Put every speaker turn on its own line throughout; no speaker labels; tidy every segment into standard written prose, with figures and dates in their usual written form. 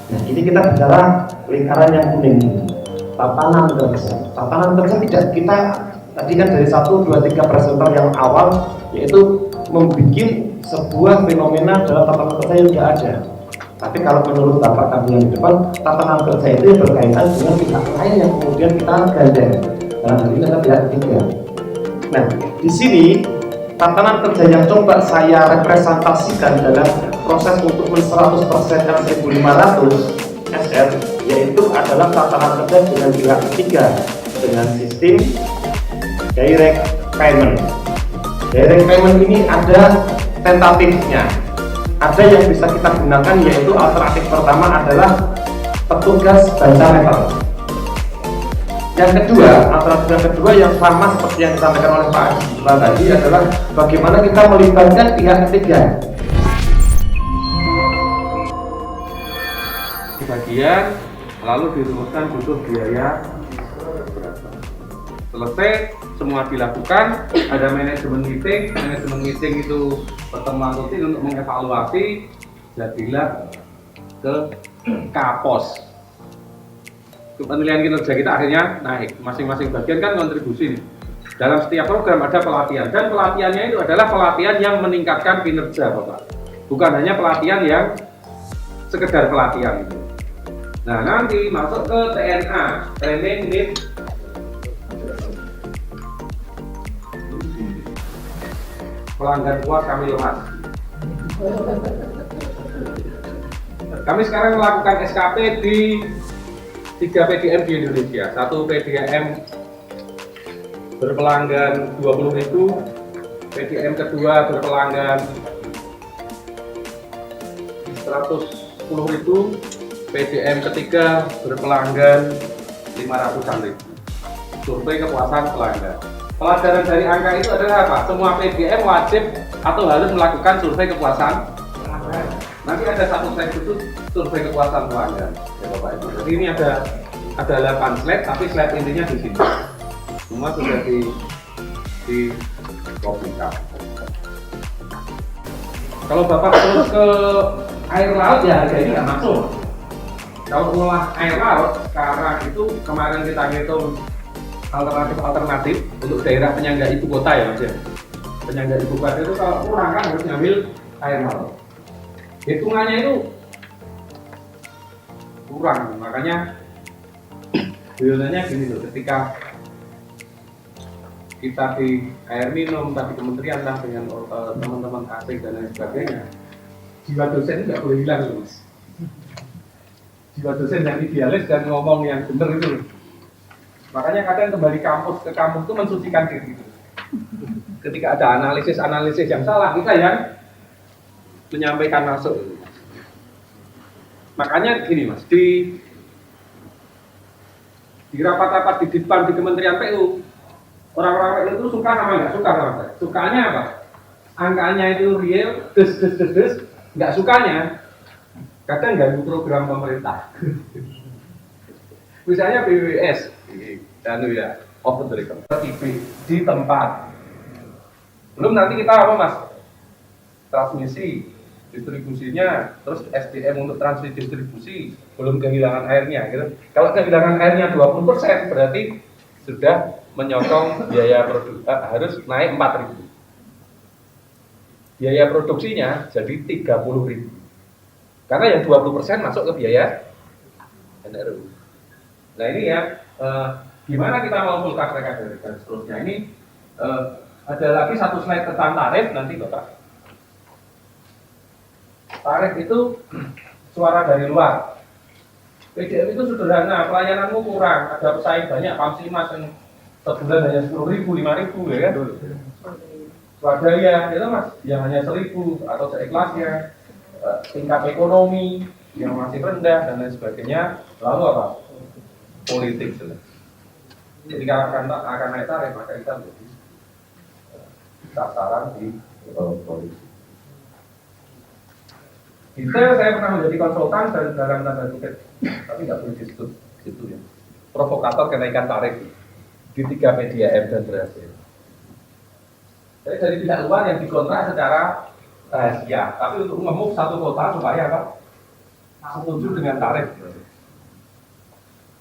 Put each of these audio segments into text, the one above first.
Nah, ini kita bicara lingkaran yang kuning, tatanan kerja. Tatanan kerja tidak kita tadi kan dari 1, 2, 3 presenter yang awal, yaitu membuat sebuah fenomena dalam tatanan kerja yang tidak ada. Tapi kalau menurut Bapak kami yang di depan, tatanan kerja itu yang berkaitan dengan pihak lain yang kemudian kita gandeng. Dalam hal ini adalah pihak ketiga. Nah, di sini tatanan kerja yang coba saya representasikan dalam proses untuk 100% yang 1500 SR, yaitu adalah tatanan kerja dengan pihak ketiga dengan sistem direct payment. Direct payment ini ada tentatifnya, ada yang bisa kita gunakan, yaitu alternatif pertama adalah petugas baca meter. Yang kedua, alternatif yang kedua yang sama seperti yang disampaikan oleh Pak Haji tadi adalah bagaimana kita melibatkan pihak ketiga.
Bagian lalu dirumuskan butuh biaya berapa. Selesai semua dilakukan, ada manajemen meeting itu pertemuan rutin untuk mengevaluasi, jadilah ke Kapos. Penilaian kinerja kita akhirnya naik, masing-masing bagian kan kontribusi nih. Dalam setiap program ada pelatihan, dan pelatihannya itu adalah pelatihan yang meningkatkan kinerja Bapak, bukan hanya pelatihan yang sekedar pelatihan itu. Nah, nanti masuk ke TNA, Training Need Pelanggan puas kami lemas. Kami sekarang melakukan SKP di 3 PDM di Indonesia. 1 PDM berpelanggan 20.000, PDM kedua berpelanggan 110.000, PDM ketiga berpelanggan 500-an ribu. Survei kepuasan pelanggan. Pelajaran dari angka itu adalah apa? Semua PDM wajib atau harus melakukan survei kepuasan pelanggan. Nanti ada satu slide khusus survei kepuasan pelanggan, ya Bapak Ibu. Jadi ini ada 8 slide, tapi slide intinya di sini. Semua sudah di kopikan. Kalau Bapak terus ke air laut ya harga ini nggak masuk. Kalau olah air laut sekarang itu kemarin kita hitung alternatif untuk daerah penyangga ibu kota ya Mas ya. Penyangga ibu kota itu kalau kurang kan harus ngambil air laut. Hitungannya itu kurang, makanya biasanya gini loh, ketika kita di air minum, tapi kementerian lah dengan teman-teman asing dan lain sebagainya, jiwa dosen nggak boleh hilang loh Mas. Jiwa dosen yang idealis dan ngomong yang benar itu. Makanya kadang kembali ke kampus itu mensucikan diri itu. Ketika ada analisis yang salah, kita yang menyampaikan masuk. Makanya gini Mas, di rapat-rapat di depan di Kementerian PU, orang-orang PU itu suka sama nggak suka sama saya. Sukanya apa? Angkanya itu real, des, nggak sukanya kadang ganggu program pemerintah. Misalnya BWS, dan ya open the record TV di tempat. Belum nanti kita apa Mas? Transmisi, distribusinya, terus SDM untuk transmisi distribusi, belum kehilangan airnya gitu. Kalau kehilangan airnya 20% berarti sudah menyokong biaya harus naik 4.000. Biaya produksinya jadi 30.000. Karena yang 20% masuk ke biaya NRU. Nah ini ya, gimana kita mau full cost recovery dan seterusnya. Ini ada lagi satu slide tentang tarif nanti Bapak. Tarif itu suara dari luar. PDM itu sederhana, pelayananmu kurang, ada pesaing banyak, Pamsimas yang sebulan hanya 10.000, 5.000 ya kan? Swadaya, itu Mas, yang hanya 1.000 atau seikhlasnya, tingkat ekonomi yang masih rendah dan lain sebagainya. Lalu apa? Politik. Jadi kalau akan naik tarif, maka kita menjadi sasaran di politik. Detail saya pernah menjadi konsultan dan dalam tanda kutip, tapi nggak boleh disebut gitu ya. Provokator kenaikan tarif di 3 PDAM dan berhasil. Jadi dari pihak luar yang dikontrak secara rahasia, tapi untuk nge-move satu kota supaya apa? setuju dengan tarif,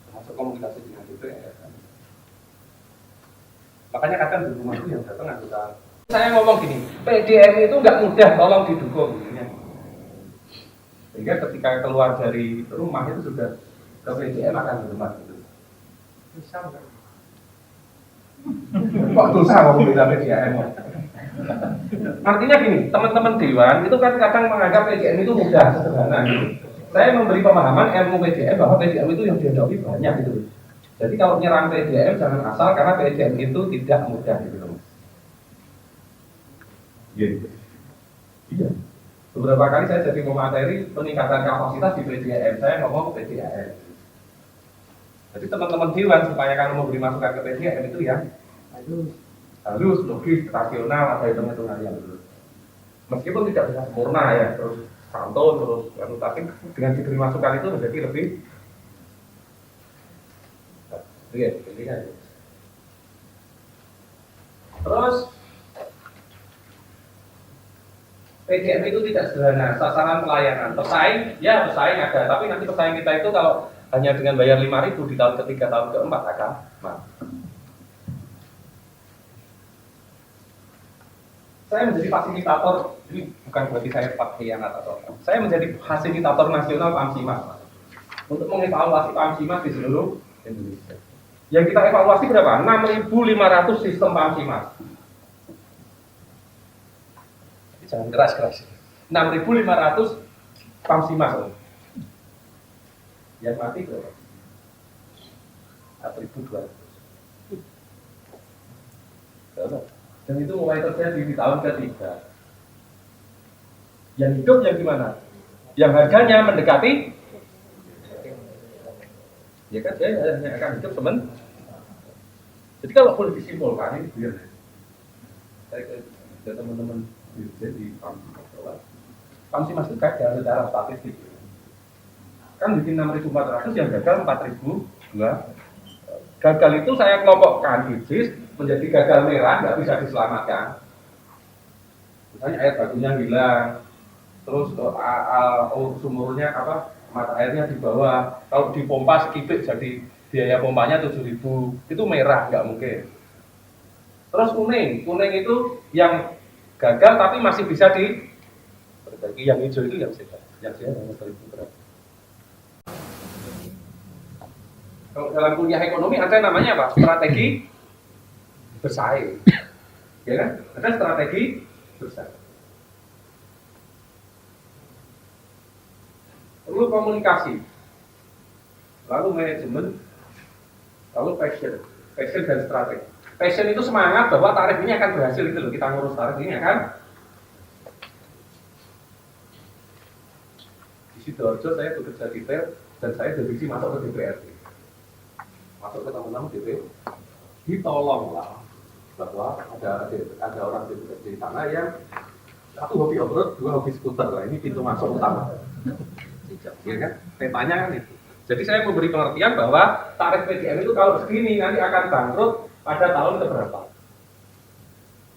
termasuk komunikasi dengan DPR. Makanya kadang di rumah itu yang datang anggota. Saya ngomong gini, PDM itu nggak mudah, tolong didukung. Sehingga ketika keluar dari rumah itu sudah ke PDM akan berhemat. Bisa nggak? Kok susah ngomong bilang PDM? Artinya gini, teman-teman Dewan itu kan kadang menganggap PDM itu mudah, sederhana gitu. Saya memberi pemahaman ilmu PDM bahwa PDM itu yang dihadapi banyak gitu. Jadi kalau nyerang PDM jangan asal karena PDM itu tidak mudah gitu. Gitu. Iya. Beberapa kali saya jadi pemateri peningkatan kapasitas di PDM, saya ngomong PDM. Jadi teman-teman Dewan supaya kalau memberi masukan ke PDM itu ya halus, logis, rasional, ada hitung-hitungan yang lurus. Meskipun tidak bisa sempurna ya, terus santun, terus tapi dengan diberi masukan itu menjadi lebih ya. Terus PDM itu tidak sederhana, sasaran pelayanan, pesaing ada, tapi nanti pesaing kita itu kalau hanya dengan bayar 5.000 di tahun ketiga, tahun keempat akan saya menjadi fasilitator, ini bukan berarti saya khianat atau apa. Saya menjadi fasilitator nasional PAMSIMAS untuk mengevaluasi PAMSIMAS di seluruh Indonesia. Yang kita evaluasi berapa? 6.500 sistem PAMSIMAS. Jangan keras-keras. 6.500 PAMSIMAS. Yang mati berapa? 4.200. Dan itu mulai terjadi di tahun ketiga. Yang hidup yang gimana? Yang harganya mendekati, ya kan saya hanya akan hidup Jadi kalau boleh disimpulkan ini biar saya ke teman-teman di PAMSIMAS itu gagal secara statistik. Kan bikin 6.400 yang gagal 4.002. Gagal itu saya kelompokkan IJIS menjadi gagal merah, nggak bisa diselamatkan. Misalnya air bakunya hilang, terus sumurnya mata airnya di bawah. Kalau dipompa sekipik jadi biaya pompanya 7.000, itu merah, nggak mungkin. Terus kuning itu yang gagal tapi masih bisa diperbaiki. Yang hijau itu yang sehat, yang 1.000 berapa. Kalau dalam kuliah ekonomi ada namanya apa? Strategi bersaing. Ya kan? Ada strategi bersaing. Lalu komunikasi. Lalu manajemen. Lalu passion dan strategi. Passion itu semangat bahwa tarif ini akan berhasil gitu loh. Kita ngurus tarif ini akan. Di Sidoarjo saya bekerja detail dan saya divisi masuk ke DPRD. Masuk ke teman-teman DPRD. Ditolonglah bahwa ada orang di sana yang satu hobi off-road, dua hobi skuter. Lah ini pintu masuk utama. Ya kan? Petanya kan itu. Jadi saya memberi pengertian bahwa tarif PDM itu kalau segini nanti akan bangkrut pada tahun keberapa.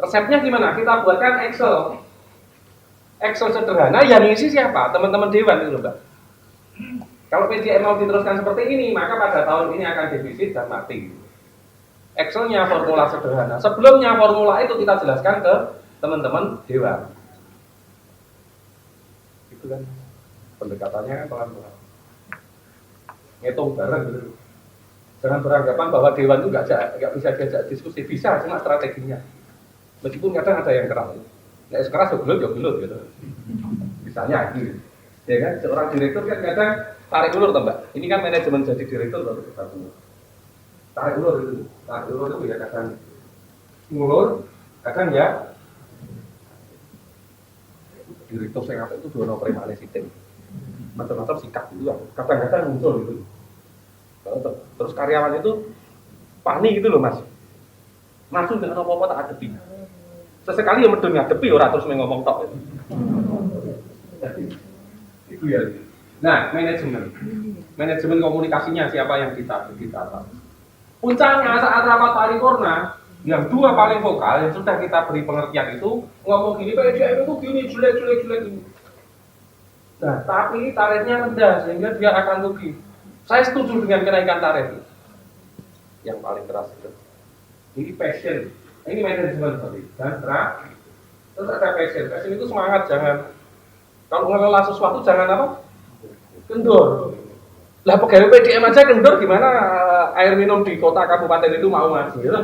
Resepnya gimana? Kita buatkan Excel. Excel sederhana yang ngisi siapa? Teman-teman Dewan itu, Mbak. Kalau PDM mau diteruskan seperti ini, maka pada tahun ini akan defisit dan mati. Excelnya formula sederhana. Sebelumnya formula itu kita jelaskan ke teman-teman Dewan. Itu kan pendekatannya kan pelan-pelan. Ngitung bareng gitu. Jangan beranggapan bahwa Dewan itu nggak bisa diajak diskusi, bisa, cuma strateginya. Meskipun kadang ada yang keras. Nggak sekeras ya gelut gitu. Misalnya gitu. Ya kan, seorang direktur kan kadang tarik ulur toh, Mbak. Ini kan manajemen jadi direktur baru ketemu. Tarik ulur itu ya kadang ngulur, kadang ya direktur saya itu dono premane sistem. Macam-macam sikap itu kadang-kadang muncul gitu. Terus karyawan itu panik gitu loh, Mas. Langsung dengan apa-apa tak adepi. Sesekali yang medun ngadepi ora terus ngomong tok. Itu ya. Nah, manajemen komunikasinya siapa yang kita puncaknya saat rapat paripurna yang dua paling vokal yang sudah kita beri pengertian itu ngomong gini, PDM itu gini jelek ini.
Nah, tapi tarifnya rendah sehingga dia akan rugi. Saya setuju dengan kenaikan tarif. Yang paling keras itu. Ini passion. Ini manajemen tadi. Dan terus ada passion. Passion itu semangat, jangan kalau ngelola sesuatu jangan apa? Kendor. Lah pegawai PDM aja kendor, gimana air minum di kota kabupaten itu mau ngasih gitu.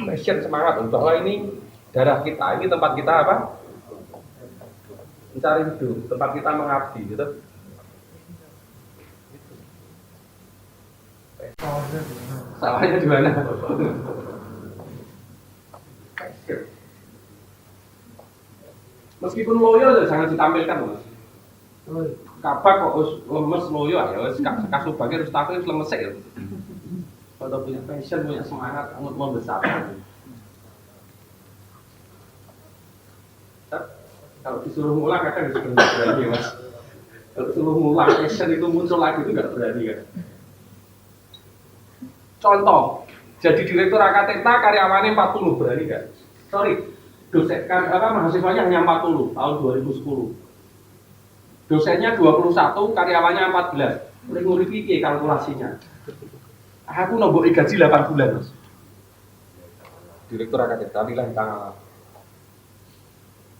Passion, semangat bahwa ini darah kita, ini tempat kita apa? Mencari hidup, tempat kita mengabdi gitu. Salahnya di mana? Meskipun loyo jangan ditampilkan, Mas. Kapak kok lemes loyo ya wis kasubake harus tapi lemes ya. Kalau punya passion, punya semangat untuk membesarkan. Kalau disuruh ngulang kadang nggak berani, Mas. Kalau disuruh ngulang passion itu muncul lagi itu nggak berani kan. Contoh, jadi direktur AKTETA karyawannya 40, berani nggak? Sorry, dosen mahasiswanya hanya 40 tahun 2010. Dosennya 21, karyawannya 14. Mulai nguripi kalkulasinya. Aku nombok gaji 8 bulan, Mas. Direktur AKTETA bilang tangan.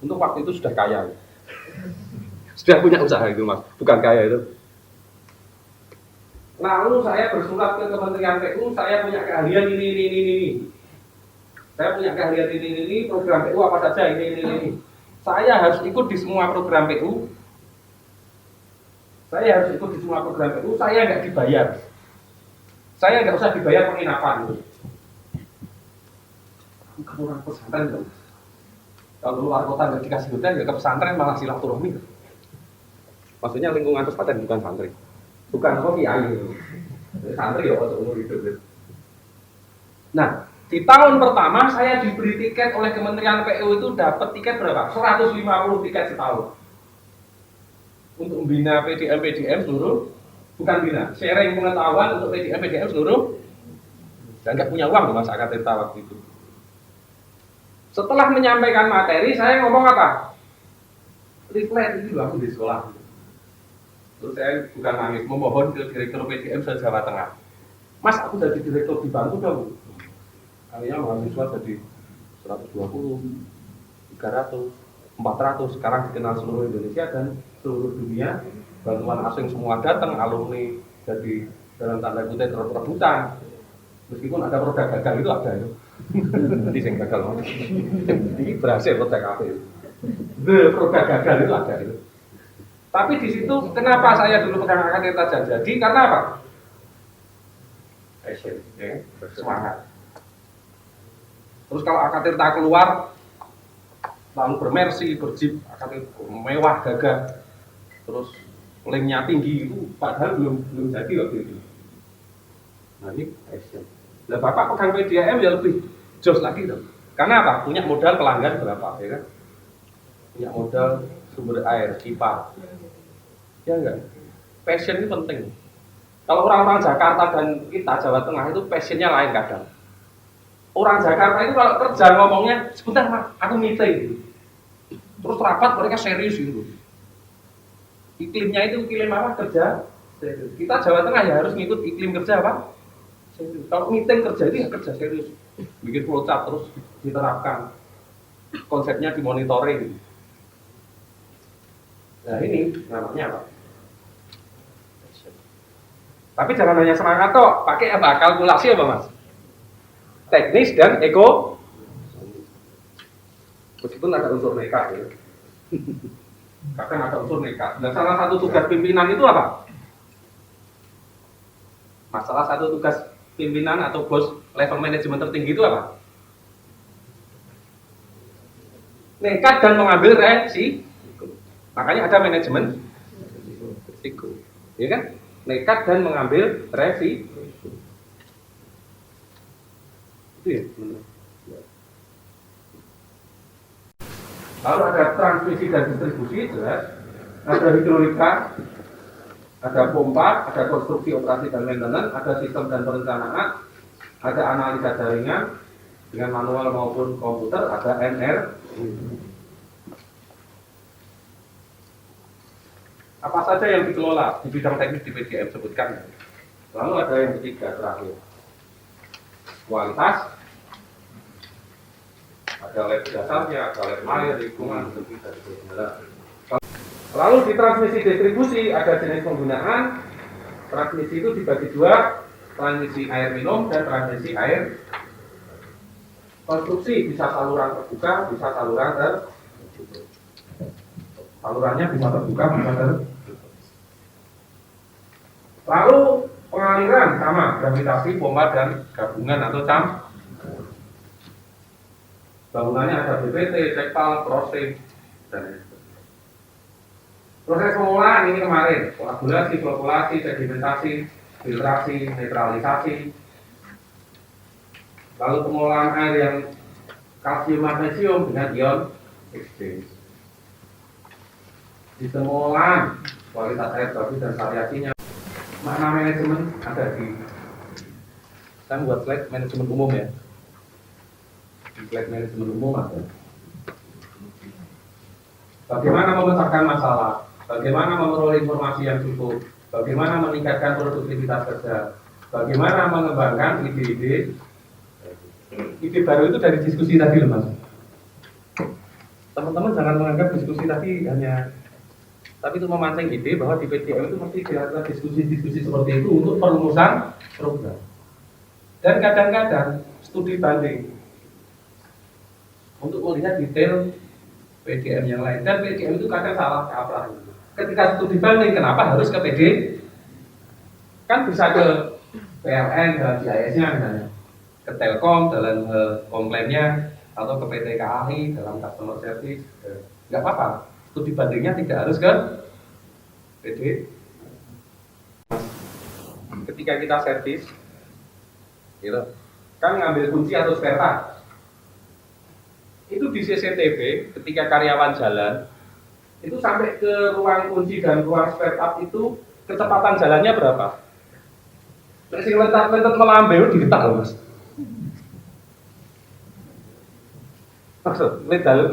Untuk waktu itu sudah kaya. Sudah punya usaha itu, Mas. Bukan kaya itu. Lalu saya bersurat ke Kementerian PU, saya punya keahlian ini. Saya punya keahlian ini, program PU apa saja ini. Saya harus ikut di semua program PU. Saya nggak dibayar. Saya nggak usah dibayar penginapan. Kamu orang pesantren dong. Kalau luar kota nggak dikasih hotel, nggak ke pesantren malah silaturahmi. Maksudnya lingkungan pesantren bukan santri. Bukan kok kiai. Santri ya untuk umur hidup. Nah, di tahun pertama saya diberi tiket oleh Kementerian PU itu dapat tiket berapa? 150 tiket setahun. Untuk membina PDM seluruh, bukan bina, sharing pengetahuan untuk PDM seluruh. Dan nggak punya uang Mas AKTETA waktu itu. Setelah menyampaikan materi, saya ngomong apa? Reflect itu aku di sekolah. Terus saya bukan nangis, memohon ke direktur PDM Jawa Tengah. Mas, aku jadi direktur dibantu dong. Kalian mahasiswa jadi 120, 300, 400, sekarang dikenal seluruh Indonesia dan seluruh dunia. Bantuan asing semua datang, alumni jadi dalam tanda kutip rebutan. Meskipun ada produk gagal itu ada itu. Nanti saya gagal, ini berhasil produk apa itu? Produk gagal itu ada itu. Tapi di situ kenapa saya dulu pegang AKTETA jadi? Karena apa? Passion, ya, semangat. Terus kalau AKTETA keluar, lalu bermersi, berjeep, AKTETA mewah, gagah, terus linknya tinggi itu, padahal belum jadi waktu itu. Nah ini passion. Nah Bapak pegang PDM ya lebih jos lagi dong. Karena apa? Punya modal pelanggan berapa, ya kan? Punya modal sumber air, pipa. Ya enggak? Passion ini penting. Kalau orang-orang Jakarta dan kita Jawa Tengah itu passionnya lain kadang. Orang Jakarta itu kalau kerja ngomongnya sebentar Mas, aku meeting. Terus rapat mereka serius gitu. Iklimnya itu iklim apa? Kerja serius. Kita Jawa Tengah ya harus ngikut iklim kerja apa? Serius. Kalau meeting kerja itu ya kerja serius. Bikin flowchart terus diterapkan. Konsepnya dimonitoring. Nah ini namanya apa? Tapi jangan hanya semangat toh, pakai apa? Kalkulasi apa Mas? Teknis dan eko. Meskipun ada unsur nekat ya. Kadang ada unsur nekat. Dan salah satu tugas pimpinan itu apa? Masalah satu tugas pimpinan atau bos level manajemen tertinggi itu apa? Nekat dan mengambil resiko. Makanya ada manajemen risiko. Ya kan? Nekat dan mengambil resiko. Itu ya, benar. Lalu ada transmisi dan distribusi, jelas. Ada hidrolika, ada pompa, ada konstruksi operasi dan maintenance, ada sistem dan perencanaan, ada analisa jaringan dengan manual maupun komputer, ada NR. saja yang dikelola di bidang teknis di PDM sebutkan. Lalu ada yang ketiga terakhir, kualitas, ada lab dasarnya, ada lab air, lingkungan, dan segala. Lalu di transmisi distribusi ada jenis penggunaan. Transmisi itu dibagi dua, transmisi air minum dan transmisi air konstruksi. Bisa saluran terbuka, bisa saluran tertutup. Salurannya bisa terbuka, bisa tertutup. Lalu pengaliran sama gravitasi, pompa dan gabungan atau bangunannya ada BPT, cekpal, crossing, dan lain sebagainya. Proses pengolahan ini kemarin, koagulasi, flokkulasi, sedimentasi, filtrasi, netralisasi. Lalu pengolahan air yang kalsium magnesium dengan ion exchange. Sistem pengolahan, kualitas air bagus dan variasinya. Makna manajemen ada di, saya buat slide manajemen umum ya. Di slide manajemen umum ada. Bagaimana memecahkan masalah, bagaimana memperoleh informasi yang cukup, bagaimana meningkatkan produktivitas kerja, bagaimana mengembangkan ide-ide. Ide baru itu dari diskusi tadi loh Mas. Teman-teman jangan menganggap diskusi tadi hanya, tapi itu memancing ide bahwa di PDM itu mesti dilakukan diskusi-diskusi seperti itu untuk perumusan program. Dan kadang-kadang studi banding untuk melihat detail PDM yang lain. Dan PDM itu kadang salah kaprah. Ketika studi banding, kenapa harus ke PD? Kan bisa ke PLN dan GIS-nya misalnya, ke Telkom dalam komplainnya, atau ke PT KAI dalam customer service. Nggak apa-apa. Studi bandingnya tidak harus ke PD. Ketika kita servis, gitu, kan ngambil kunci atau spare part. Itu di CCTV ketika karyawan jalan, itu sampai ke ruang kunci dan ruang spare part itu kecepatan jalannya berapa? Sing lentat-lentat melambai diretak loh Mas. Maksud, jalan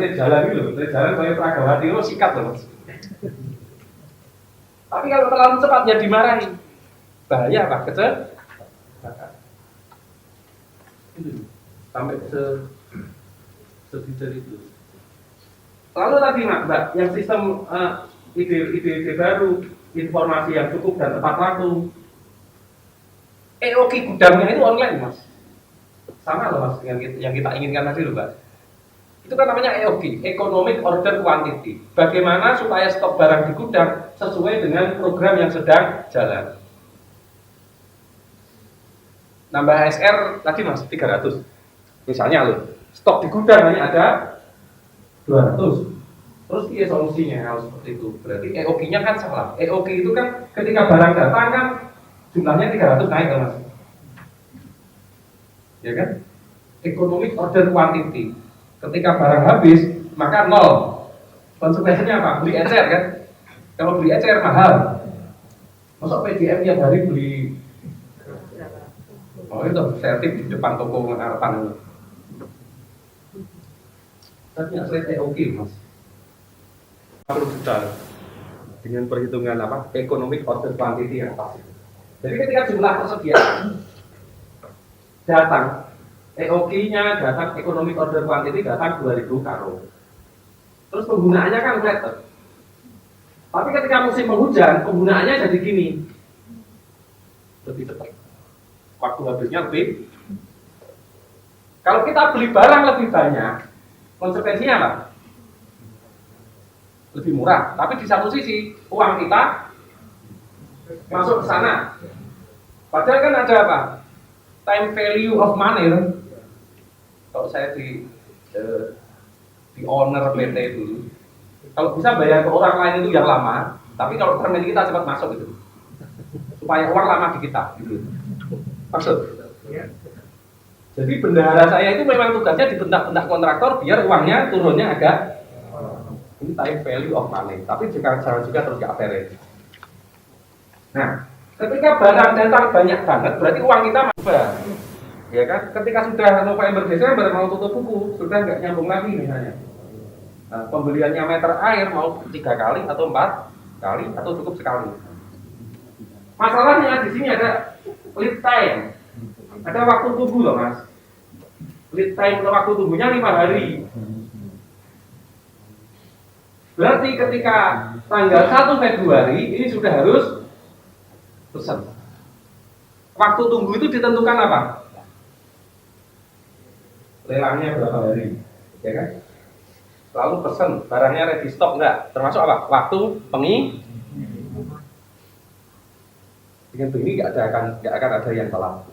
itu, jalan kayak Pragawati itu sikat loh Mas. Tapi kalau terlalu cepat ya dimarahi. Bahaya apa? Kecelakaan. Itu sampai sedetail itu. Lalu tadi Mbak, yang sistem ide baru, informasi yang cukup dan tepat waktu. EOQ gudangnya itu online Mas. Sama loh Mas dengan yang kita inginkan tadi loh Mbak. Itu kan namanya EOQ, Economic Order Quantity. Bagaimana supaya stok barang di gudang sesuai dengan program yang sedang jalan. Nambah SR tadi Mas 300. Misalnya loh, stok di gudang hanya ada 200. Terus iya solusinya harus seperti itu. Berarti EOQ-nya kan salah. EOQ itu kan ketika barang datang kan jumlahnya 300 naik kan Mas. Ya kan? Economic Order Quantity. Ketika barang habis, maka 0. Konsekuensinya apa? Beli ecer kan? Kalau beli ecer mahal. Masa PDM tiap hari beli, oh itu sertif di depan toko harapan. Tapi asli EOQ Mas. 40 juta dengan perhitungan apa? Economic Order Quantity yang pasti. Jadi ketika jumlah persediaan datang, EOQ-nya datang, Economic Order Quantity datang 2000 karung. Terus penggunaannya kan flat. Tapi ketika musim penghujan, penggunaannya jadi gini. Lebih cepat. Waktu habisnya lebih. Kalau kita beli barang lebih banyak, konsekuensinya apa? Lebih murah. Tapi di satu sisi, uang kita masuk ke sana. Padahal kan ada apa? Time value of money. Kalau saya di owner PT dulu, kalau bisa bayar ke orang lain itu yang lama, tapi kalau permen kita cepat masuk gitu, supaya uang lama di kita gitu. Maksud? Jadi bendahara saya itu memang tugasnya dibentak-bentak kontraktor biar uangnya turunnya agak, ini time value of money, tapi jangan juga terus ke average. Nah, ketika barang datang banyak banget, berarti uang kita berubah. Ya kan, ketika sudah November Desember mau tutup buku, sudah nggak nyambung lagi misalnya. Nah, pembeliannya meter air mau 3 kali atau 4 kali atau cukup sekali. Masalahnya di sini ada lead time, ada waktu tunggu loh mas. Lead time atau waktu tunggunya 5 hari. Berarti ketika tanggal 1 Februari ini sudah harus pesan. Waktu tunggu itu ditentukan apa? Lelangnya berapa hari, ya kan? Lalu pesan barangnya ready stock enggak? Termasuk apa? Waktu dengan begini nggak akan ada yang telat.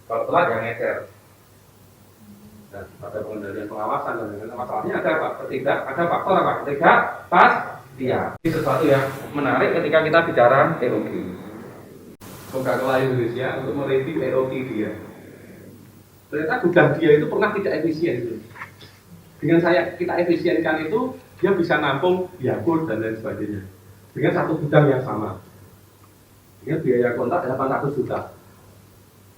Kalau telat yang ngecer. Dan pada pengendalian pengawasan dan lain-lain masalahnya ada apa? Ada faktor apa? Ketidakpastian. Ini sesuatu yang menarik ketika kita bicara EOG. Coca-Cola Indonesia untuk mereview EOG dia. Ternyata gudang dia itu pernah tidak efisien itu. Dengan kita efisienkan itu, dia bisa nampung Yakult dan lain sebagainya. Dengan satu gudang yang sama. Dengan biaya kontrak 800 juta.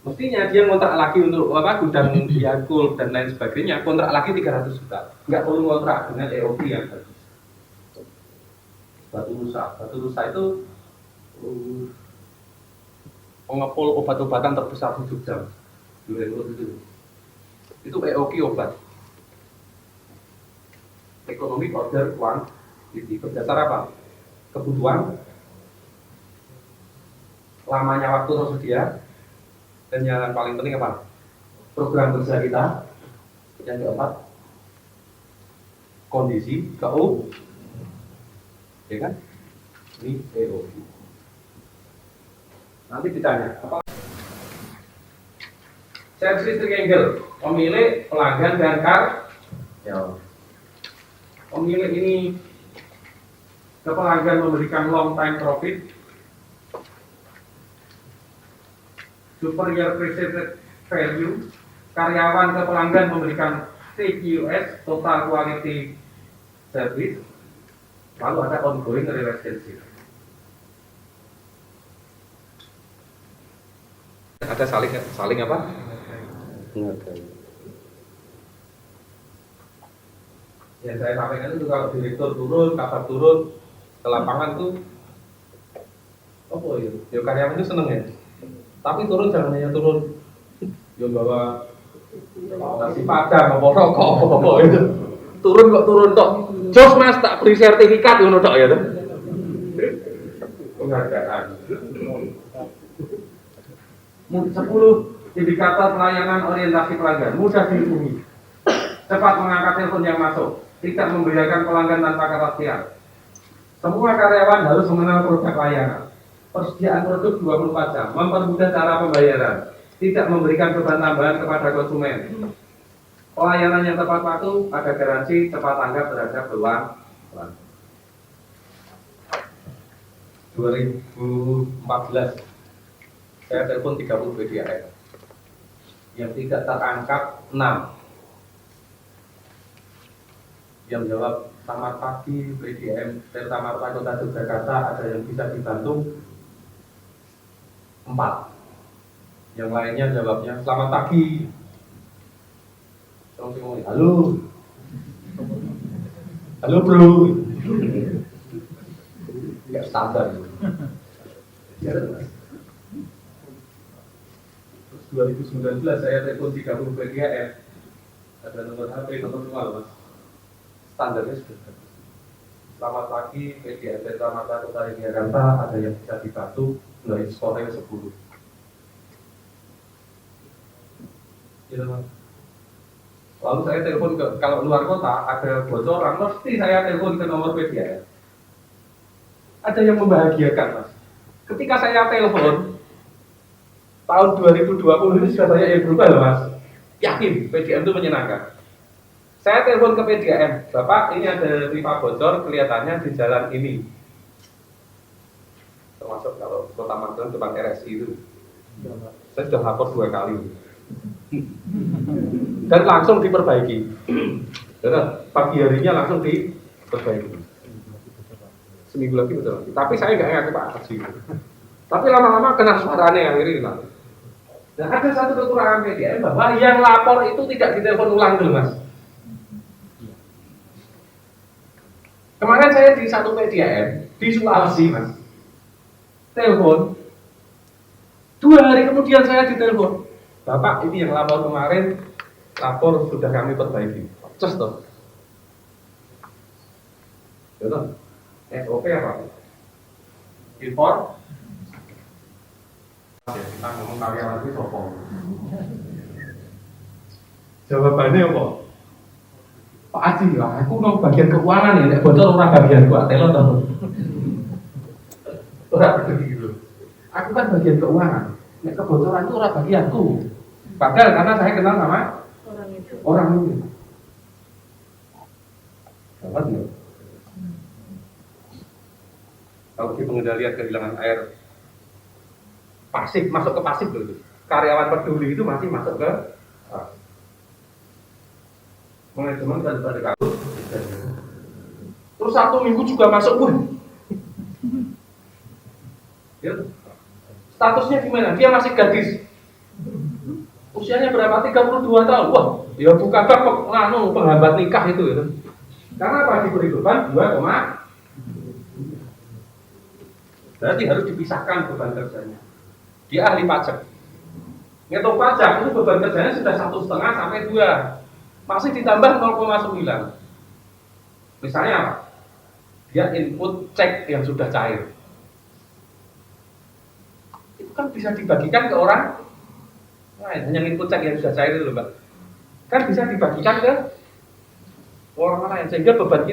Mestinya dia kontrak lagi untuk gudang Yakult dan lain sebagainya, kontrak lagi 300 juta. Enggak perlu kontrak dengan EOG yang bagus. Batu Nusa itu pengepul obat-obatan terbesar di Jogja. Itu EOG obat. Ekonomi order quantity berdasar apa? Kebutuhan, lamanya waktu tersedia, dan yang paling penting apa? Program kerja kita. Yang keempat, kondisi ya kan? Ini EOG. Nanti ditanya apa? Service listrik angle, pemilik, pelanggan, dan karyawan. Pemilik ini ke pelanggan memberikan long time profit, superior perceived value, karyawan ke pelanggan memberikan TQS, total quality service, lalu ada ongoing relationship. Ada saling apa? Yang saya sampaikan itu kalau direktur turun, kasar turun ke lapangan tuh, ya karyawan itu seneng ya. Tapi turun jangan hanya turun, yang bawa nasi padang, bawa rokok, itu turun kok turun toh. Jos mas tak beri sertifikat ngono tok ya tuh. Penghargaan. 10 indikator pelayanan orientasi pelanggan, mudah dihubungi, cepat mengangkat telepon yang masuk, tidak membiarkan pelanggan tanpa kepastian. Semua karyawan harus mengenal produk layanan. Persediaan produk 24 jam, mempermudah cara pembayaran, tidak memberikan beban tambahan kepada konsumen. Pelayanan yang tepat waktu, ada garansi cepat tanggap terhadap keluhan. 2014, saya telepon 30 BDAM. Yang tidak terangkat 6. Yang jawab selamat pagi BDM Delta Marta Kota Yogyakarta, ada yang bisa dibantu 4. Yang lainnya jawabnya selamat pagi. Halo. Halo bro. Ya standar. Ya, 2019 saya telepon 30 BGM, ada nomor HP, nomor semua mas. Standarnya sudah bagus. Selamat pagi, PDM Delta Marta Kota Yogyakarta, ada yang bisa dibantu, dari skornya 10. Ya, mas. Lalu saya telepon ke, kalau luar kota ada bocoran, mesti saya telepon ke nomor PDM. Ada yang membahagiakan mas. Ketika saya telepon tahun 2020 ini sudah banyak yang berubah loh mas. Yakin PDM itu menyenangkan. Saya telepon ke PDM, Bapak ini ada pipa bocor kelihatannya di jalan ini. Termasuk kalau Kota Magelang depan RSI itu. Saya sudah lapor 2 kali. Dan langsung diperbaiki. Dan pagi harinya langsung diperbaiki. Seminggu lagi betul lagi. Tapi saya nggak ngaku Pak Haji. Tapi lama-lama kena suaranya yang ini. Dan ada satu kekurangan PDM bahwa yang lapor itu tidak ditelepon ulang dulu mas. Kemarin saya di satu PDAM di Sulawesi, Mas. Telepon. 2 hari kemudian saya ditelepon. Bapak, ini yang lapor kemarin, lapor sudah kami perbaiki. Cus toh. Betul. SOP apa? Impor. Kita ngomong karyawan itu sopo. Jawabannya apa? Pak Aji, aku mau bagian keuangan ya, nek bocor ora bagian gua telo toh. Ora peduli gitu. Aku kan bagian keuangan. Nek kebocoran itu ora bagianku. Padahal karena saya kenal sama orang itu. Dapat nggak? Kalau di pengendalian kehilangan air pasif, masuk ke pasif dulu. Karyawan peduli itu masih masuk ke manajemen dan kasus. Terus 1 minggu juga masuk pun. Ya. Statusnya gimana? Dia masih gadis. Usianya berapa? 32 tahun. Wah, ya bukan penghambat nikah itu ya. Karena apa? Diberi beban 2, berarti harus dipisahkan beban kerjanya. Dia ahli pajak. Ngitung pajak itu beban kerjanya sudah 1,5 sampai 2. Masih ditambah 0,9. Misalnya apa? Dia input cek yang sudah cair. Itu kan bisa dibagikan ke orang lain. Hanya input cek yang sudah cair itu loh, Mbak. Kan bisa dibagikan ke orang lain. Sehingga beban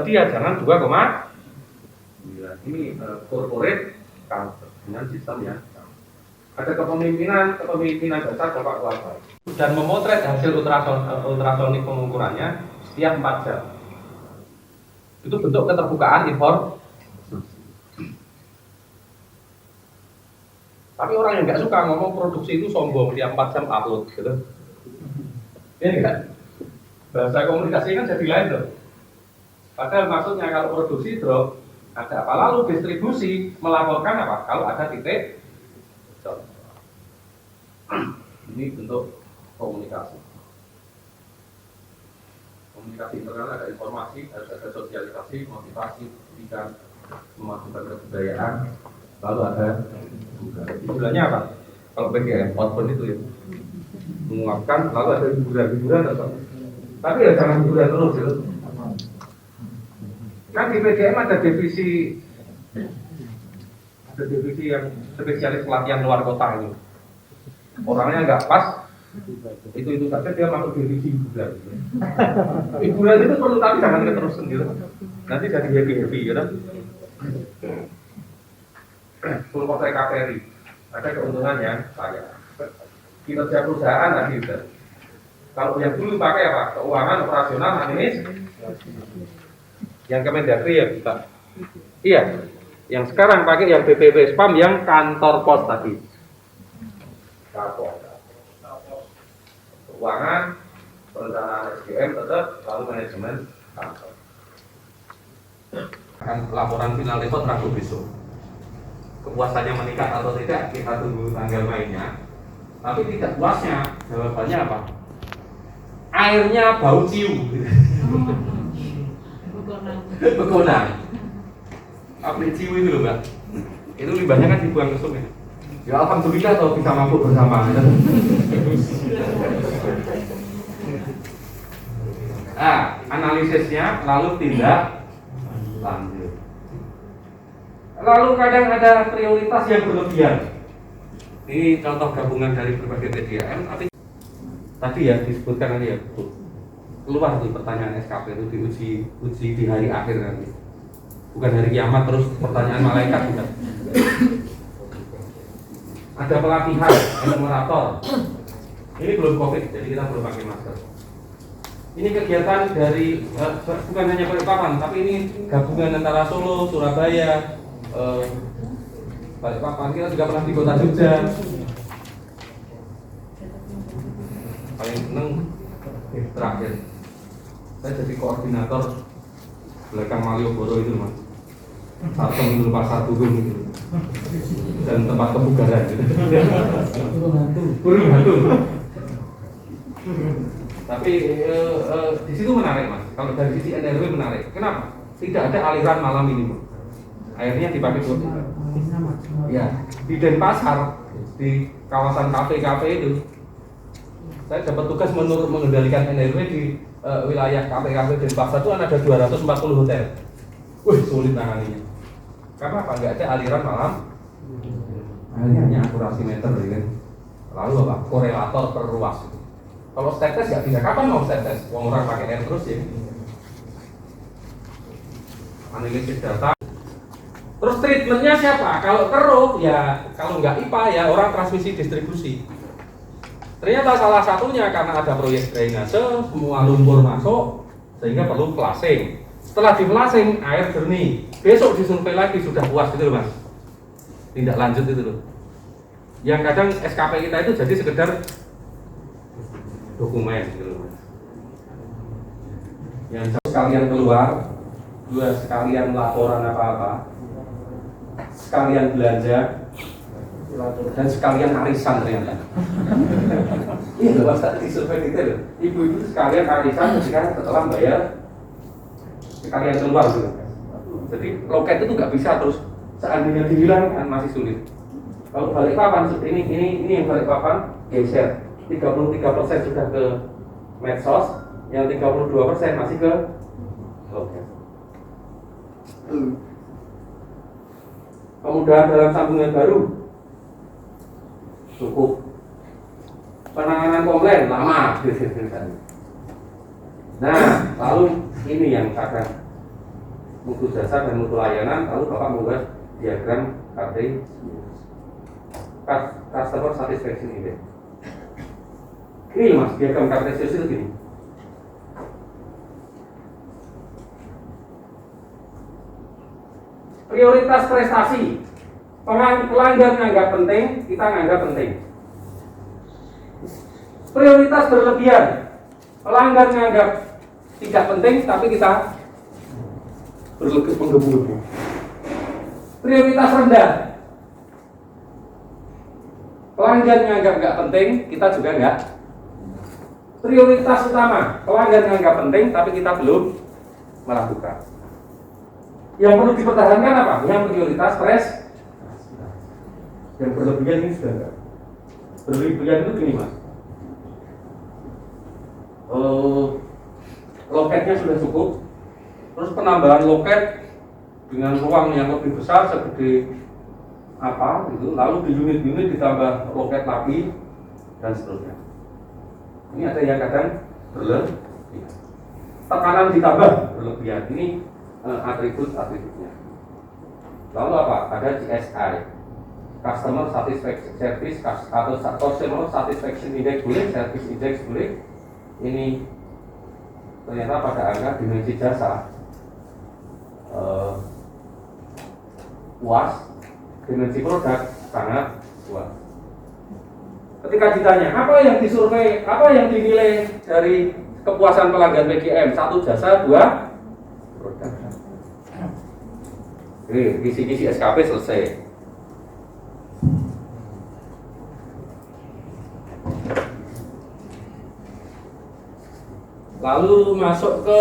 dia jangan 2,9. Ini corporate counter dengan sistem ya. Ada kepemimpinan dasar Bapak Kuasa. Dan memotret hasil ultrasonik pengukurannya setiap 4 jam. Itu bentuk keterbukaan informasi. Tapi orang yang nggak suka ngomong produksi itu sombong, tiap 4 jam upload gitu. Ini kan bahasa komunikasi kan jadi lain loh. Padahal maksudnya kalau produksi drop ada apa, lalu distribusi melaporkan apa kalau ada titik drop. Ini bentuk komunikasi internal, ada informasi, harus ada sosialisasi, motivasi, pendidikan, memasukkan kebudayaan, lalu ada hiburannya apa? Kalau PGM, outbound itu ya menguapkan, lalu ada hiburan atau tapi ya jangan hiburan terus ya. Kan di PGM ada divisi yang spesialis pelatihan luar kota ini. Orangnya nggak pas, itu saja dia masuk divisi hiburan. Hiburan itu perlu, tapi jangan keterusan gitu. Nanti jadi happy gitu. Full kontrak KPRI ada keuntungannya saya. Kinerja perusahaan nanti gitu. Kalau yang dulu pakai apa? Keuangan, operasional, yang Kemendagri ya kita. Iya. Yang sekarang pakai yang BPP Spam yang kantor pos tadi. Keuangan, perencanaan SDM tetap, lalu manajemen kantor. Akan laporan final report Rabu besok. Kepuasannya meningkat atau tidak kita tunggu tanggal mainnya. Tapi tidak puasnya, jawabannya apa? Airnya bau ciu. Begonang. Pabrik ciu itu loh, Mbak. Itu limbahnya kan dibuang ke sungai. Ya alhamdulillah kalau bisa mabuk bersama. Analisisnya lalu tindak lanjut. Lalu kadang ada prioritas yang berlebihan. Ini contoh gabungan dari berbagai PDAM, tapi tadi ya disebutkan tadi ya, keluar tuh pertanyaan SKP itu diuji di hari akhir nanti. Bukan hari kiamat terus pertanyaan malaikat bukan. Ada pelatihan, enumerator. Ini belum COVID, jadi kita belum pakai masker. Ini kegiatan dari bukan hanya Balikpapan, tapi ini gabungan antara Solo, Surabaya, Balikpapan. Kita juga pernah di kota Jogja. Paling seneng terakhir, saya jadi koordinator belakang Malioboro itu mas. Sarteng itu pasar Tugung itu dan tempat kebugaran gitu. Burung hantu. Tapi di situ menarik mas. Kalau dari sisi NRW menarik. Kenapa? tidak ada aliran malam ini, airnya dipakai buat ya di Denpasar, di kawasan kafe-kafe itu saya dapat tugas mengendalikan NRW di wilayah kafe-kafe Denpasar itu kan ada 240 hotel. Wih, sulit nanganinya karena apa? Nggak ada aliran malam, hanya akurasi meter ya kan. Lalu apa? Korelator perluas. Kalau step test nggak bisa, kapan mau step test? Orang pakai air terus ya. Analisis data. Terus treatmentnya siapa? Kalau keruh ya, kalau nggak IPA ya orang transmisi distribusi. Ternyata salah satunya karena ada proyek drainase, semua lumpur masuk sehingga perlu flushing. Setelah di flushing air jernih, besok disurvei lagi sudah puas gitu loh Mas. Tindak lanjut itu loh. Yang kadang SKP kita itu jadi sekedar dokumen gitu loh Mas. Yang sekalian keluar, dua sekalian laporan apa-apa, sekalian belanja, dan sekalian arisan ternyata. Iya loh Mas, tadi survei detail. Ibu-ibu sekalian arisan setelah bayar, sekalian keluar gitu. Jadi loket itu nggak bisa terus seandainya dihilangkan masih sulit. Kalau Balikpapan seperti ini yang Balikpapan geser 33% sudah ke medsos, yang 32% masih ke loket. Kemudahan dalam sambungan baru cukup, penanganan komplain lama. Nah, lalu ini yang kadang mutu jasa dan mutu layanan, lalu Bapak membuat diagram KTI Customer Satisfaction Index. Ini Mas, diagram KTI itu gini. Prioritas prestasi, pelanggan nganggap penting, kita nganggap penting. Prioritas berlebihan, pelanggan nganggap tidak penting, tapi kita menggebu-gebu. Prioritas rendah, pelanggan nganggap nggak penting, kita juga nggak. Prioritas utama, pelanggan nganggap penting, tapi kita belum melakukan. Yang perlu dipertahankan apa? Yang prioritas yang berlebihan ini sudah enggak. Berlebihan itu gini Mas. Loketnya sudah cukup. Terus penambahan loket dengan ruang yang lebih besar segede apa gitu. Lalu di unit-unit ditambah loket lagi dan seterusnya. Ini ada yang kadang berlebihan. Tekanan ditambah berlebihan. Ini atribut-atributnya. Lalu apa? Ada CSI, Customer Satisfaction Service atau Customer Satisfaction Index boleh, Service Index boleh. Ini ternyata pada angka dimensi jasa puas, dimensi produk sangat puas. Ketika ditanya apa yang disurvei, apa yang dinilai dari kepuasan pelanggan PGM, satu jasa, dua produk. Oke, kisi-kisi SKP selesai. Lalu masuk ke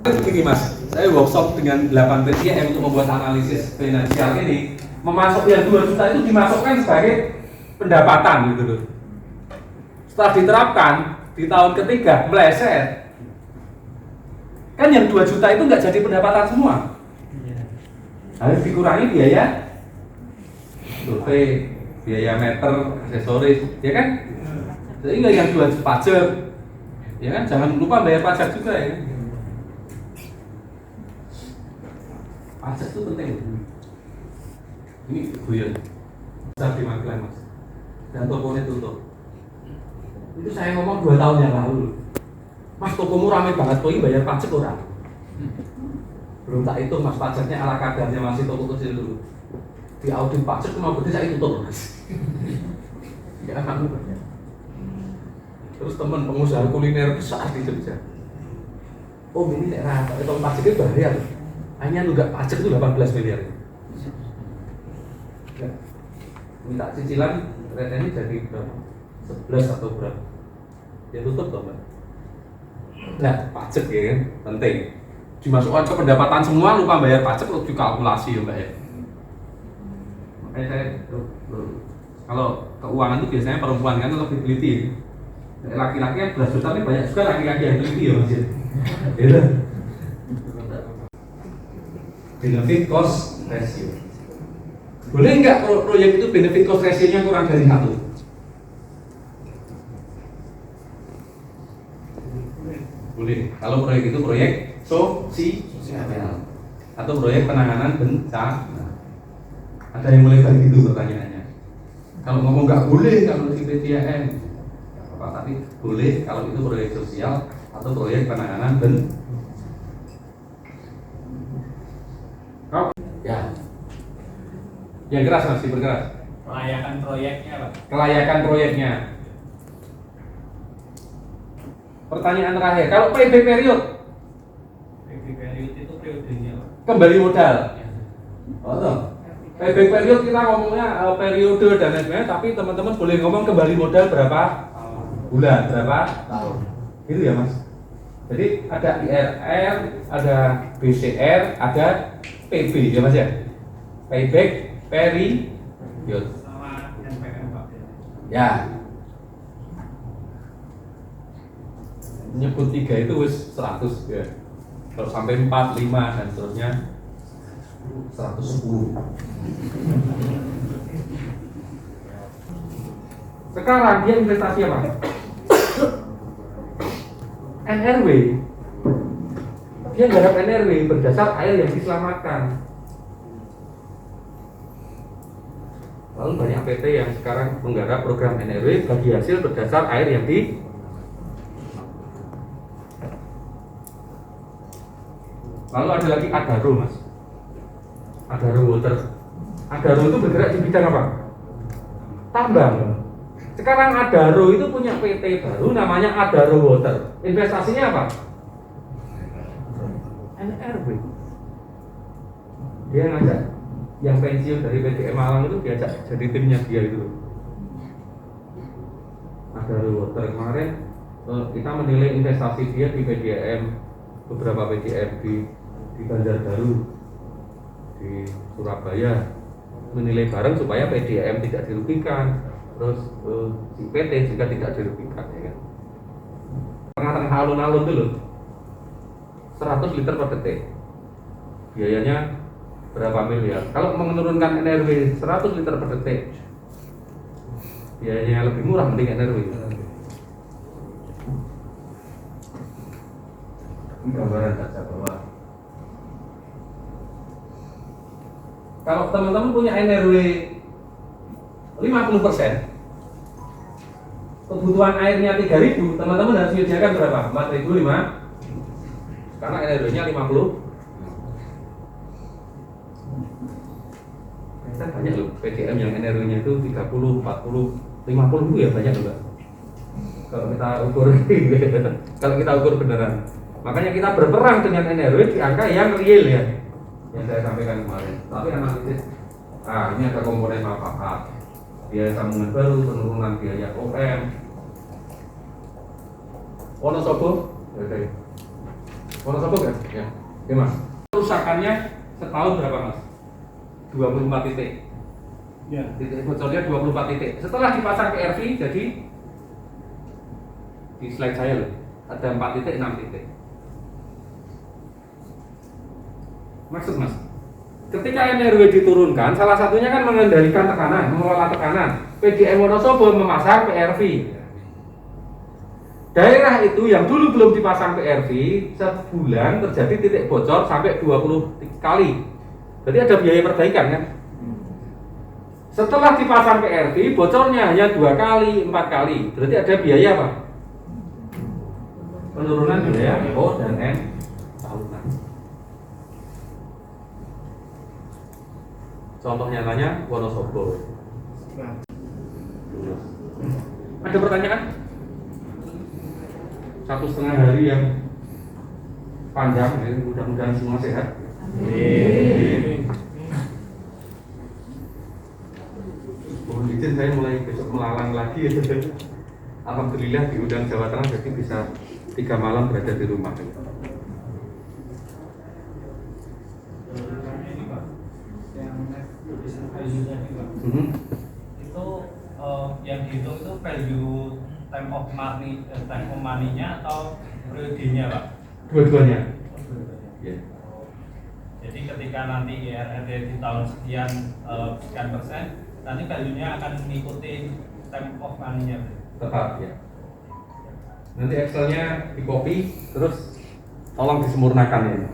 ini Mas, saya workshop dengan 8 PGM untuk membuat analisis finansial ini. Memasuk yang 2 juta itu dimasukkan sebagai pendapatan gitu loh. Setelah diterapkan di tahun ketiga meleset. Kan yang 2 juta itu nggak jadi pendapatan semua. Harus dikurangi biaya survei, biaya meter, aksesoris, ya kan? Sehingga yang 2 juta pajak, ya kan? Jangan lupa bayar pajak juga ya. Pajak itu penting. Ini guyon. Besar di Magelang Mas. Dan tokonya tutup. Itu saya ngomong 2 tahun yang lalu. Mas, tokomu ramai banget, kok ini bayar pajak orang? Belum tak hitung Mas, pajaknya ala kadarnya masih toko kecil dulu. Di audit pajak cuma berarti saya tutup Mas. Ya kamu. Terus teman pengusaha kuliner besar di Jogja. Oh ini saya rata, hitung pajaknya bayar. Hanya nunggak pajak itu 18 miliar. Ya. Minta cicilan, ternyata ini jadi berapa? 11 atau berapa? Ya tutup toh Mbak. Nah, pajak ya kan, penting. dimasukkan ke pendapatan semua, lupa bayar pajak, lu dikalkulasi ya Mbak ya. Makanya saya kalau keuangan itu biasanya perempuan kan lebih teliti. Laki-laki kan belas juta, tapi banyak juga laki-laki yang teliti ya Mas. Gitu. Benefit cost ratio. Boleh nggak proyek itu benefit cost ratio-nya kurang dari 1? Boleh. Kalau proyek itu proyek sosial atau proyek penanganan bencana. Ada yang mulai dari itu pertanyaannya. Kalau ngomong nggak boleh kalau di PDAM, apa tapi boleh kalau itu proyek sosial atau proyek penanganan bencana. Ya. Yang keras masih berkeras.
Kelayakan proyeknya, Pak.
Kelayakan proyeknya. Pertanyaan terakhir, kalau payback period,
Payback period itu periodenya, Pak.
kembali modal. Oh, payback period kita ngomongnya periode dan lain sebagainya, tapi teman-teman boleh ngomong kembali modal berapa bulan, berapa tahun. Gitu ya Mas. Jadi ada IRR, ada BCR, ada PB ya Mas ya. Payback period.
Sama yang PM, Pak.
Ya. Nyebut 3 itu wis 100 ya. Kalau sampai 4, 5 dan seterusnya 110. Sekarang dia investasi apa? NRW. Dia garap NRW berdasar air yang diselamatkan. Lalu banyak PT yang sekarang menggarap program NRW bagi hasil berdasar air yang di Lalu ada lagi Adaro Mas. Adaro Water. Adaro itu bergerak di bidang apa? Tambang. Sekarang Adaro itu punya PT baru namanya Adaro Water. Investasinya apa? NRW. Dia ngajak yang pensiun dari PDM Malang itu diajak jadi timnya dia itu. Adaro Water kemarin kita menilai investasi dia di PDM, beberapa PDM di Banjarbaru, di Surabaya, menilai bareng supaya PDM tidak dirugikan, terus si PT juga tidak dirugikan ya kan. Tengah-tengah alun-alun dulu 100 liter per detik, biayanya berapa miliar. Kalau menurunkan NRW 100 liter per detik, biayanya lebih murah mending NRW. Ini gambaran saja bahwa kalau teman-teman punya NRW 50%, kebutuhan airnya 3.000, teman-teman harus menyediakan berapa? 4.500, karena NRW-nya 50. Kita banyak loh PDM yang NRW-nya itu 30, 40, 50 itu ya banyak loh. Kalau kita ukur kalau kita ukur beneran. Makanya kita berperang dengan NRW di angka yang real ya, yang saya sampaikan kemarin. Tapi analisis, ini ada komponen manfaat, biaya sambungan baru, penurunan biaya OM. Wonosobo, oke. Wonosobo kan? Ya, oke Mas. Kerusakannya setahun berapa Mas? 24 titik.
Ya.
Titik bocornya 24 titik. Setelah dipasang PRV, jadi di slide saya loh, ada 4 titik, 6 titik. Maksud Mas, ketika NRW diturunkan, salah satunya kan mengendalikan tekanan, mengelola tekanan. PDM Wonosobo memasang PRV. Daerah itu yang dulu belum dipasang PRV, sebulan terjadi titik bocor sampai 20 kali. Jadi ada biaya perbaikan kan? Setelah dipasang PRV, bocornya hanya 2 kali, 4 kali. Berarti ada biaya apa? Penurunan biaya O dan N tahunan. Contoh nyatanya Wonosobo. Ada pertanyaan? 1,5 hari yang panjang, ya. Mudah-mudahan semua sehat. Mohon izin saya mulai besok melalang lagi. Alhamdulillah diundang Jawa Tengah, jadi bisa 3 malam berada di rumah.
acquisition value tadi Pak.
Mhm.
Itu yang dihitung itu value time of money-nya atau periodenya Pak?
Dua-duanya. Ya.
Jadi ketika nanti IRR di tahun sekian sekian persen, nanti value-nya akan mengikuti time of money-nya.
Tetap ya. Nanti Excel-nya di copy, terus tolong disempurnakan ya.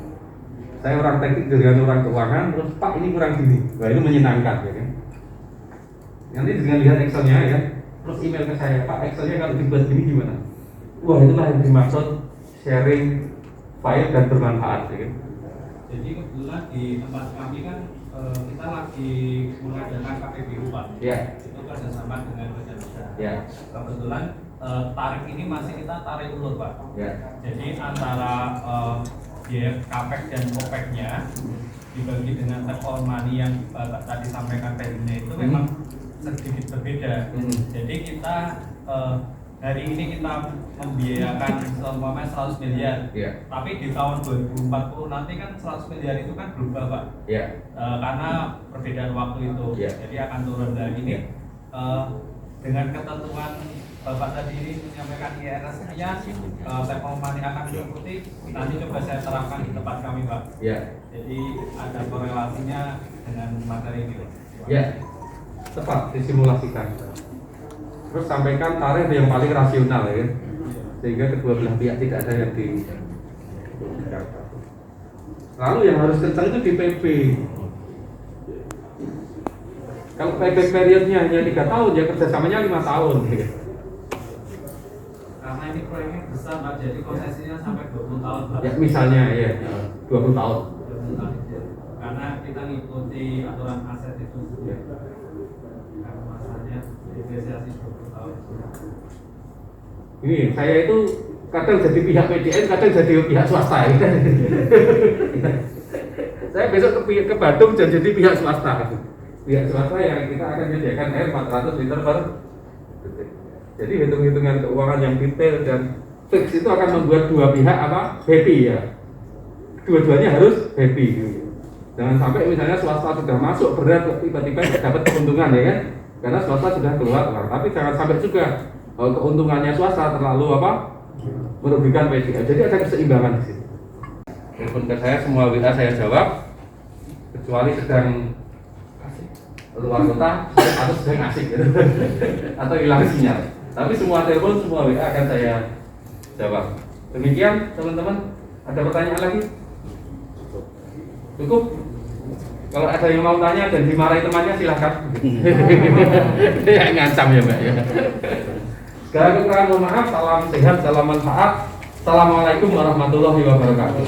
Saya orang teknik dengan orang keuangan, terus Pak ini kurang gini. Wah itu menyenangkan ya kan. Nanti dengan lihat Excel-nya ya, terus email ke saya, Pak Excel-nya kalau dibuat gini gimana? Wah itulah yang dimaksud sharing file dan bermanfaat ya kan.
Jadi kebetulan di tempat kami kan kita lagi mengadakan KPBU Pak.
Ya.
Itu kerjasama dengan badan usaha.
Ya.
Kebetulan tarif ini masih kita tarik ulur Pak.
Ya.
Jadi antara biaya capex dan opexnya dibagi dengan time on money yang Bapak tadi sampaikan value-nya itu memang sedikit berbeda. Jadi kita hari ini kita membiayakan seumpamanya 100 miliar.
Ya.
Tapi di tahun 2040 nanti kan 100 miliar itu kan berubah Pak.
Ya.
Karena perbedaan waktu itu.
Ya.
Jadi akan turun dari ini. Dengan ketentuan Bapak tadi ini menyampaikan IRS-nya, time on money akan diikuti. Nanti coba saya terapkan di tempat kami Pak.
Ya.
Jadi ada korelasinya dengan materi ini Pak.
Ya. Tepat disimulasikan. Terus sampaikan tarif yang paling rasional ya kan? Sehingga kedua belah pihak tidak ada yang di. Lalu yang harus kencang itu di PP. Kalau payback periodnya hanya 3 tahun, ya kerjasamanya 5 tahun.
Karena ini proyeknya besar Pak, jadi konsesinya sampai 20 tahun Pak.
Ya misalnya ya 20 tahun.
20 tahun. Karena kita ngikuti aturan aset itu.
Ya.
Karena masanya depresiasi 20 tahun.
Ini saya itu kadang jadi pihak PDN, kadang jadi pihak swasta. Ya. Saya besok ke Bandung jadi pihak swasta. Pihak swasta yang kita akan menyediakan air 400 liter per detik. Jadi hitung-hitungan keuangan yang detail dan fix itu akan membuat dua pihak happy ya. Dua-duanya harus happy. Jangan sampai misalnya swasta sudah masuk berat tiba-tiba dapat keuntungan ya kan? Karena swasta sudah keluar uang. Tapi jangan sampai juga keuntungannya swasta terlalu merugikan PDN. Jadi ada keseimbangan di sini. Telepon ke saya semua WA saya jawab, kecuali sedang luar kota atau sedang asik gitu. Atau hilang sinyal. Tapi semua telepon, semua WA akan saya jawab. Demikian teman-teman, ada pertanyaan lagi? Cukup? Kalau ada yang mau tanya dan dimarahi temannya silahkan. Ya ngancam ya Mbak ya. Segala kekurangan mohon maaf, salam sehat, salam manfaat. Assalamualaikum warahmatullahi wabarakatuh.